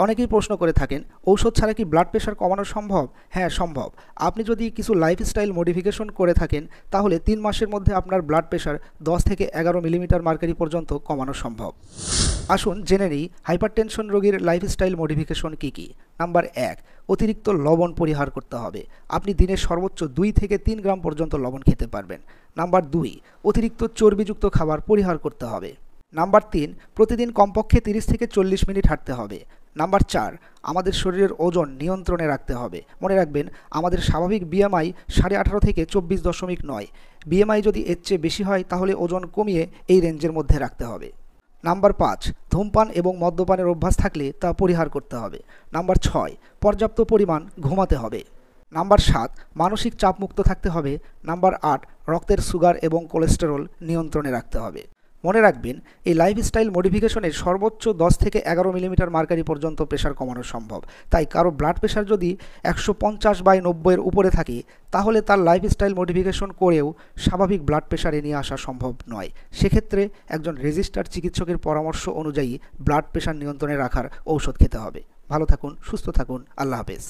অনেকেই প্রশ্ন করে থাকেন, ঔষধ ছাড়া কি ব্লাড প্রেশার কমানো সম্ভব? হ্যাঁ, সম্ভব। আপনি যদি কিছু লাইফস্টাইল মডিফিকেশন করে থাকেন তাহলে 3 মাসের মধ্যে আপনার ব্লাড প্রেশার 10 থেকে 11 মিলিমিটার মার্কারি পর্যন্ত কমানো সম্ভব। আসুন জেনে নিই হাইপারটেনশন রোগীর লাইফস্টাইল মডিফিকেশন কী কী। নাম্বার 1, অতিরিক্ত লবণ পরিহার করতে হবে। আপনি দিনে সর্বোচ্চ 2 থেকে 3 গ্রাম পর্যন্ত লবণ খেতে পারবেন। নাম্বার 2, অতিরিক্ত চর্বিযুক্ত খাবার পরিহার করতে হবে। নাম্বার 3, প্রতিদিন কমপক্ষে 30 থেকে 40 মিনিট হাঁটতে হবে। নাম্বার 4, আমাদের শরীরের ওজন নিয়ন্ত্রণে রাখতে হবে। মনে রাখবেন, আমাদের স্বাভাবিক বিএমআই 18.5 থেকে 24.9। বিএমআই যদি এর চেয়ে বেশি হয় তাহলে ওজন কমিয়ে এই রেঞ্জের মধ্যে রাখতে হবে। নাম্বার 5, ধূমপান এবং মদ্যপানের অভ্যাস থাকলে তা পরিহার করতে হবে। নাম্বার 6, পর্যাপ্ত পরিমাণ ঘুমাতে হবে। নাম্বার 7, মানসিক চাপমুক্ত থাকতে হবে। নাম্বার 8, রক্তের সুগার এবং কোলেস্টেরল নিয়ন্ত্রণে রাখতে হবে। মনে রাখবেন, এই লাইফস্টাইল মডিফিকেশনের সর্বোচ্চ 10 থেকে 11 মিলিমিটার মার্কারি পর্যন্ত প্রেশার কমানো সম্ভব। তাই কারো ব্লাড প্রেশার যদি 150/90 এর উপরে থাকে তাহলে তার লাইফস্টাইল মডিফিকেশন করেও স্বাভাবিক ব্লাড প্রেশারে নিয়ে আসা সম্ভব নয়। সেক্ষেত্রে একজন রেজিস্টার্ড চিকিৎসকের পরামর্শ অনুযায়ী ব্লাড প্রেশার নিয়ন্ত্রণে রাখার ঔষধ খেতে হবে। ভালো থাকুন, সুস্থ থাকুন, আল্লাহ হাফেজ।